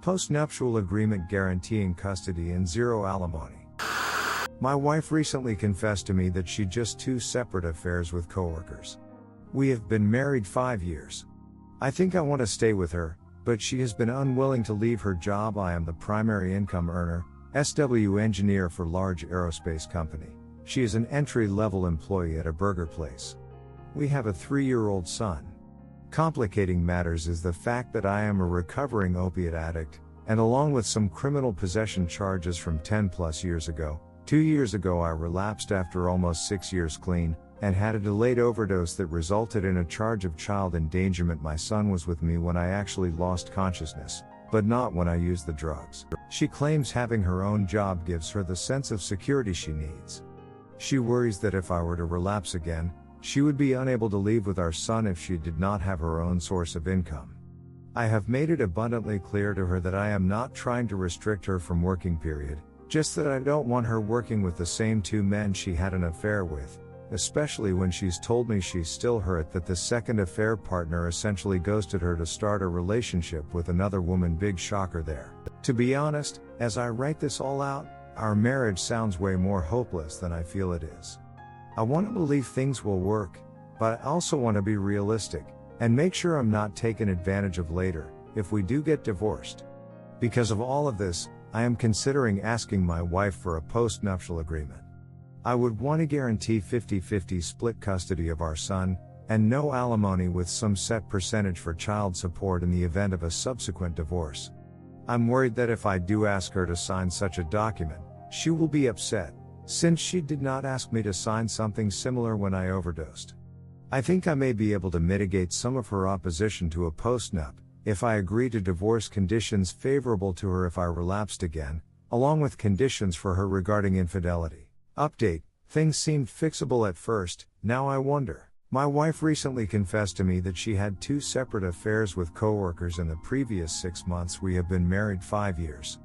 Post-nuptual agreement guaranteeing custody and zero alimony. My wife recently confessed to me that she just 2 separate affairs with coworkers. We have been married 5 years. I think I want to stay with her, but she has been unwilling to leave her job. I am the primary income earner, SW engineer for large aerospace company. She is an entry-level employee at a burger place. We have a 3-year-old son. Complicating matters is the fact that I am a recovering opiate addict, and along with some criminal possession charges from 10+ years ago, 2 years ago I relapsed after almost 6 years clean, and had a delayed overdose that resulted in a charge of child endangerment. My son was with me when I actually lost consciousness, but not when I used the drugs. She claims having her own job gives her the sense of security she needs. She worries that if I were to relapse again, she would be unable to leave with our son if she did not have her own source of income. I have made it abundantly clear to her that I am not trying to restrict her from working, just that I don't want her working with the same 2 men she had an affair with, especially when she's told me she's still hurt that the second affair partner essentially ghosted her to start a relationship with another woman. Big shocker there. To be honest, as I write this all out, our marriage sounds way more hopeless than I feel it is. I want to believe things will work, but I also want to be realistic, and make sure I'm not taken advantage of later, if we do get divorced. Because of all of this, I am considering asking my wife for a post-nuptial agreement. I would want to guarantee 50-50 split custody of our son, and no alimony with some set percentage for child support in the event of a subsequent divorce. I'm worried that if I do ask her to sign such a document, she will be upset, since she did not ask me to sign something similar when I overdosed. I think I may be able to mitigate some of her opposition to a post-nup, if I agree to divorce conditions favorable to her if I relapsed again, along with conditions for her regarding infidelity. Update: things seemed fixable at first, now I wonder. My wife recently confessed to me that she had 2 separate affairs with coworkers in the previous 6 months. We have been married 5 years.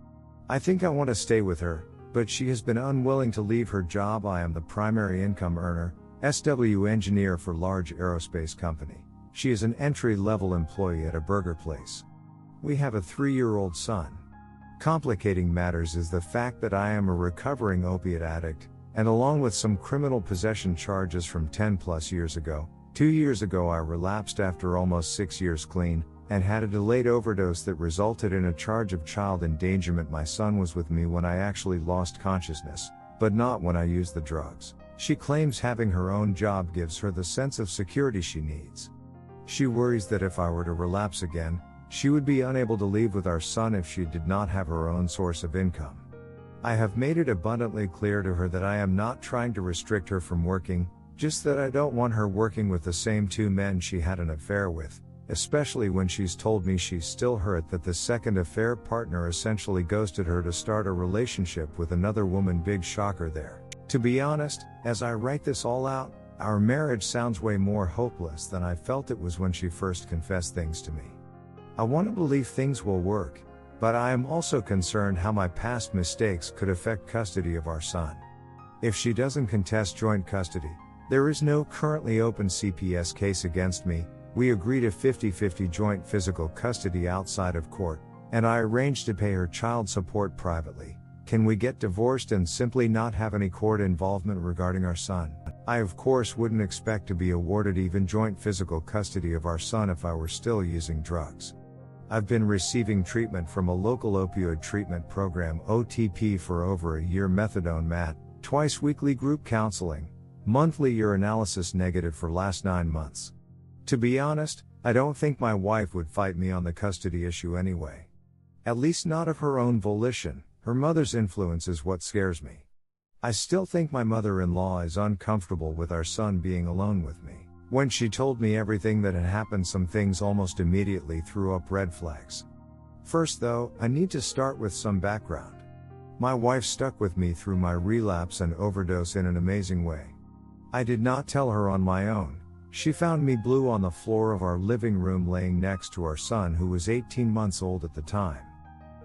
I think I want to stay with her, but she has been unwilling to leave her job. I am the primary income earner, SW engineer for large aerospace company. She is an entry-level employee at a burger place. We have a 3-year-old son. Complicating matters is the fact that I am a recovering opiate addict, and along with some criminal possession charges from 10+ years ago, 2 years ago I relapsed after almost 6 years clean, and had a delayed overdose that resulted in a charge of child endangerment. My son was with me when I actually lost consciousness, but not when I used the drugs. She claims having her own job gives her the sense of security she needs. She worries that if I were to relapse again, she would be unable to leave with our son if she did not have her own source of income. I have made it abundantly clear to her that I am not trying to restrict her from working, just that I don't want her working with the same 2 men she had an affair with, especially when she's told me she's still hurt that the second affair partner essentially ghosted her to start a relationship with another woman. Big shocker there. To be honest, as I write this all out, our marriage sounds way more hopeless than I felt it was when she first confessed things to me. I want to believe things will work, but I am also concerned how my past mistakes could affect custody of our son. If she doesn't contest joint custody, there is no currently open CPS case against me. We agree to 50-50 joint physical custody outside of court, and I arranged to pay her child support privately. Can we get divorced and simply not have any court involvement regarding our son? I of course wouldn't expect to be awarded even joint physical custody of our son if I were still using drugs. I've been receiving treatment from a local opioid treatment program OTP for over a year. Methadone MAT, twice weekly group counseling, monthly urinalysis negative for last 9 months. To be honest, I don't think my wife would fight me on the custody issue anyway. At least not of her own volition. Her mother's influence is what scares me. I still think my mother-in-law is uncomfortable with our son being alone with me. When she told me everything that had happened, some things almost immediately threw up red flags. First though, I need to start with some background. My wife stuck with me through my relapse and overdose in an amazing way. I did not tell her on my own. She found me blue on the floor of our living room laying next to our son, who was 18 months old at the time.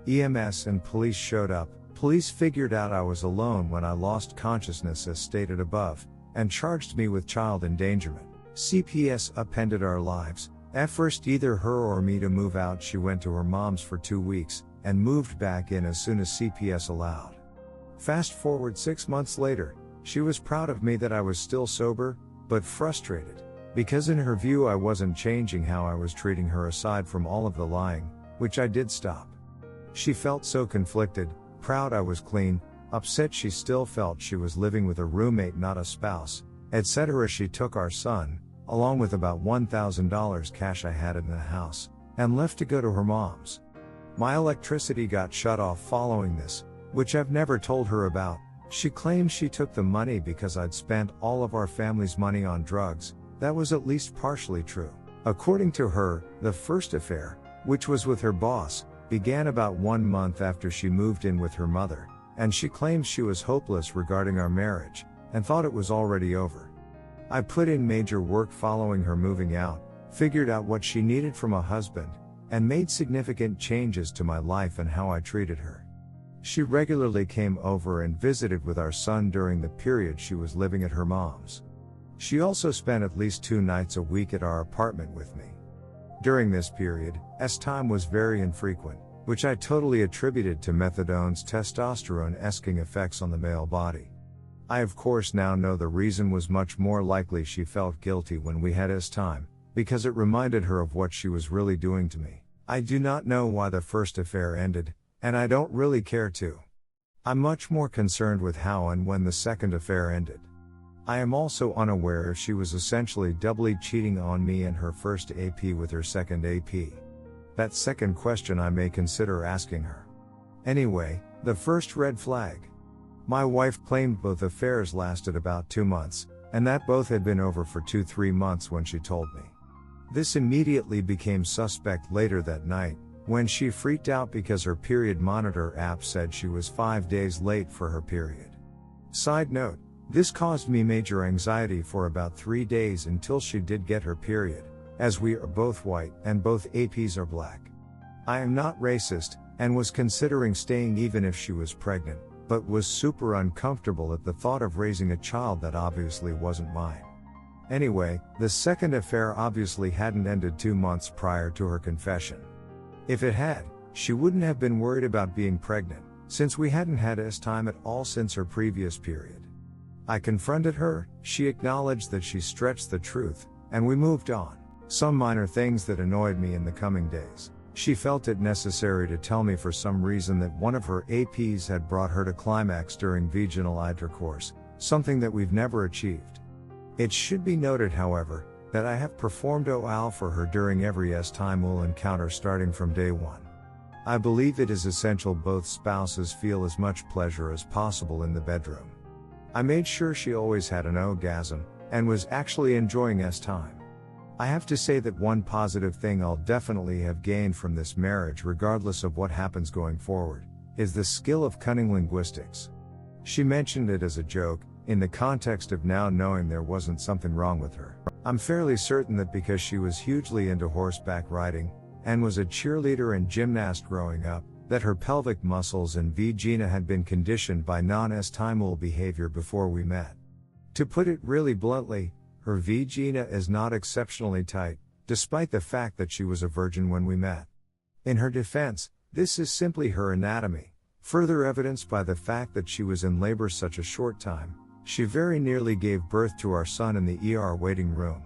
EMS and police showed up. Police figured out I was alone when I lost consciousness as stated above, and charged me with child endangerment. CPS upended our lives. At first either her or me to move out. She went to her mom's for 2 weeks, and moved back in as soon as CPS allowed. Fast forward 6 months later, she was proud of me that I was still sober, but frustrated, because in her view I wasn't changing how I was treating her aside from all of the lying, which I did stop. She felt so conflicted, proud I was clean, upset she still felt she was living with a roommate not a spouse, etc. She took our son, along with about $1,000 cash I had in the house, and left to go to her mom's. My electricity got shut off following this, which I've never told her about. She claimed she took the money because I'd spent all of our family's money on drugs. That was at least partially true. According to her, the first affair, which was with her boss, began about 1 month after she moved in with her mother, and she claims she was hopeless regarding our marriage, and thought it was already over. I put in major work following her moving out, figured out what she needed from a husband, and made significant changes to my life and how I treated her. She regularly came over and visited with our son during the period she was living at her mom's. She also spent at least 2 nights a week at our apartment with me. During this period, time was very infrequent, which I totally attributed to methadone's testosterone-esque effects on the male body. I of course now know the reason was much more likely she felt guilty when we had time, because it reminded her of what she was really doing to me. I do not know why the first affair ended, and I don't really care to. I'm much more concerned with how and when the second affair ended. I am also unaware if she was essentially doubly cheating on me and her first AP with her second AP. That second question I may consider asking her. Anyway, the first red flag. My wife claimed both affairs lasted about 2 months, and that both had been over for 2-3 months when she told me. This immediately became suspect later that night, when she freaked out because her period monitor app said she was 5 days late for her period. Side note, this caused me major anxiety for about 3 days until she did get her period, as we are both white and both APs are black. I am not racist, and was considering staying even if she was pregnant, but was super uncomfortable at the thought of raising a child that obviously wasn't mine. Anyway, the second affair obviously hadn't ended 2 months prior to her confession. If it had, she wouldn't have been worried about being pregnant, since we hadn't had time at all since her previous period. I confronted her, she acknowledged that she stretched the truth, and we moved on. Some minor things that annoyed me in the coming days. She felt it necessary to tell me for some reason that one of her APs had brought her to climax during vaginal intercourse, something that we've never achieved. It should be noted, however, that I have performed OAL for her during every time encounter starting from day 1. I believe it is essential both spouses feel as much pleasure as possible in the bedroom. I made sure she always had an orgasm, and was actually enjoying time. I have to say that one positive thing I'll definitely have gained from this marriage, regardless of what happens going forward, is the skill of cunning linguistics. She mentioned it as a joke, in the context of now knowing there wasn't something wrong with her. I'm fairly certain that because she was hugely into horseback riding, and was a cheerleader and gymnast growing up, that her pelvic muscles and vagina had been conditioned by non-estimal behavior before we met. To put it really bluntly, her vagina is not exceptionally tight, despite the fact that she was a virgin when we met. In her defense, this is simply her anatomy, further evidenced by the fact that she was in labor such a short time. She very nearly gave birth to our son in the ER waiting room.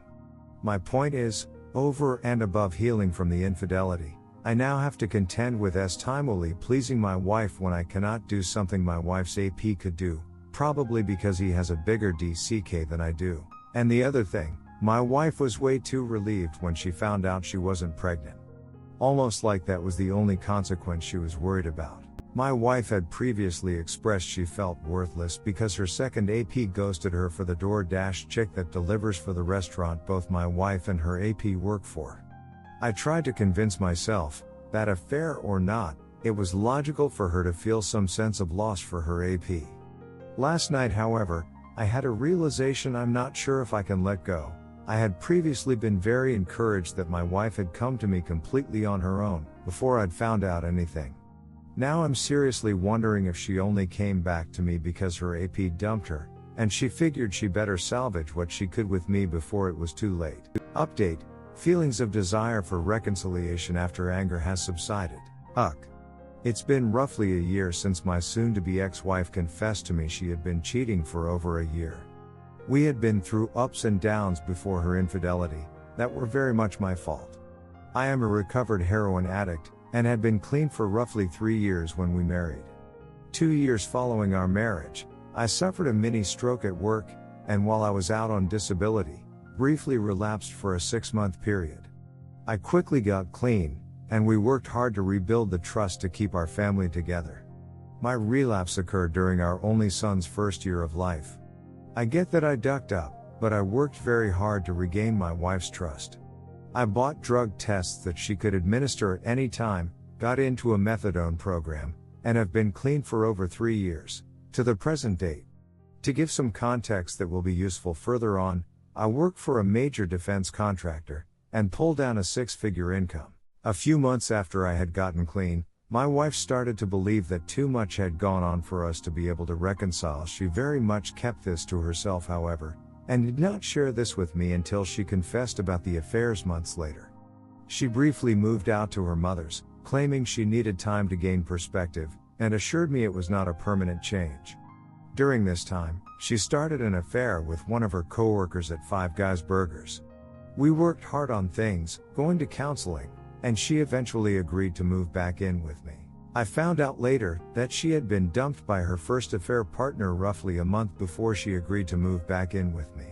My point is, over and above healing from the infidelity, I now have to contend with estimally pleasing my wife when I cannot do something my wife's AP could do, probably because he has a bigger DCK than I do. And the other thing, my wife was way too relieved when she found out she wasn't pregnant. Almost like that was the only consequence she was worried about. My wife had previously expressed she felt worthless because her second AP ghosted her for the DoorDash chick that delivers for the restaurant both my wife and her AP work for. I tried to convince myself, that affair or not, it was logical for her to feel some sense of loss for her AP. Last night, however, I had a realization I'm not sure if I can let go. I had previously been very encouraged that my wife had come to me completely on her own, before I'd found out anything. Now I'm seriously wondering if she only came back to me because her AP dumped her, and she figured she better salvage what she could with me before it was too late. Update: feelings of desire for reconciliation after anger has subsided. It's been roughly a year since my soon-to-be ex-wife confessed to me she had been cheating for over a year. We had been through ups and downs before her infidelity, that were very much my fault. I am a recovered heroin addict, and had been clean for roughly 3 years when we married. 2 years following our marriage, I suffered a mini stroke at work, and while I was out on disability, briefly relapsed for a 6-month period. I quickly got clean, and we worked hard to rebuild the trust to keep our family together. My relapse occurred during our only son's first year of life. I get that I ducked up, but I worked very hard to regain my wife's trust. I bought drug tests that she could administer at any time, got into a methadone program, and have been clean for over 3 years, to the present date. To give some context that will be useful further on, I work for a major defense contractor, and pulled down a 6-figure income. A few months after I had gotten clean, my wife started to believe that too much had gone on for us to be able to reconcile. She very much kept this to herself, however, and did not share this with me until she confessed about the affairs months later. She briefly moved out to her mother's, claiming she needed time to gain perspective, and assured me it was not a permanent change. During this time, she started an affair with one of her coworkers at Five Guys Burgers. We worked hard on things, going to counseling, and she eventually agreed to move back in with me. I found out later that she had been dumped by her first affair partner roughly a month before she agreed to move back in with me.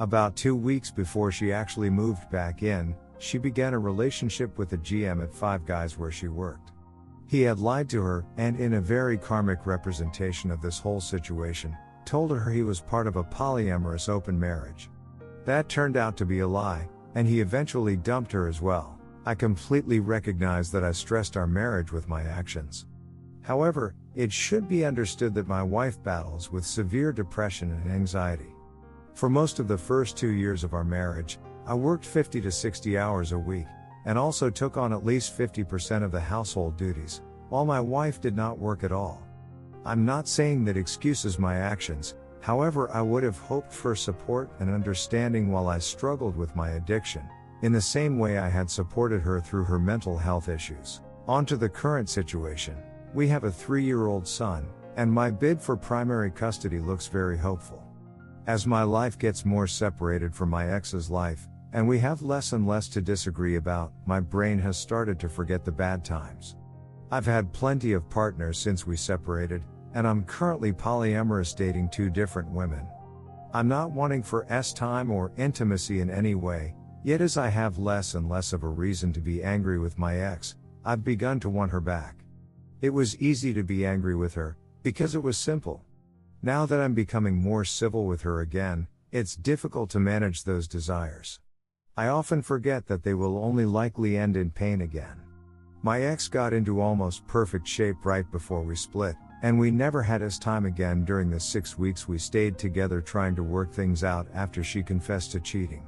About 2 weeks before she actually moved back in, she began a relationship with a GM at Five Guys where she worked. He had lied to her, and in a very karmic representation of this whole situation, told her he was part of a polyamorous open marriage. That turned out to be a lie, and he eventually dumped her as well. I completely recognize that I stressed our marriage with my actions. However, it should be understood that my wife battles with severe depression and anxiety. For most of the first 2 years of our marriage, I worked 50 to 60 hours a week, and also took on at least 50% of the household duties, while my wife did not work at all. I'm not saying that excuses my actions, however, I would have hoped for support and understanding while I struggled with my addiction, in the same way I had supported her through her mental health issues. On to the current situation. We have a 3-year-old son, and my bid for primary custody looks very hopeful. As my life gets more separated from my ex's life, and we have less and less to disagree about, my brain has started to forget the bad times. I've had plenty of partners since we separated, and I'm currently polyamorous, dating 2 different women. I'm not wanting for time or intimacy in any way, yet as I have less and less of a reason to be angry with my ex, I've begun to want her back. It was easy to be angry with her, because it was simple. Now that I'm becoming more civil with her again, it's difficult to manage those desires. I often forget that they will only likely end in pain again. My ex got into almost perfect shape right before we split, and we never had time again during the 6 weeks we stayed together trying to work things out after she confessed to cheating.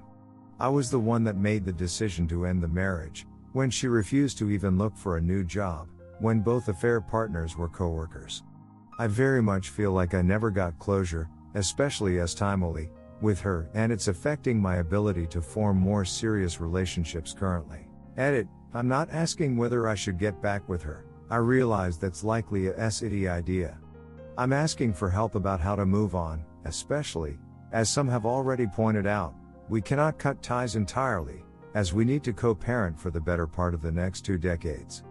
I was the one that made the decision to end the marriage, when she refused to even look for a new job, when both affair partners were coworkers. I very much feel like I never got closure, especially timely, with her, and it's affecting my ability to form more serious relationships currently. Edit, I'm not asking whether I should get back with her. I realize that's likely a shitty idea. I'm asking for help about how to move on, especially, as some have already pointed out, we cannot cut ties entirely, as we need to co-parent for the better part of the next 2 decades.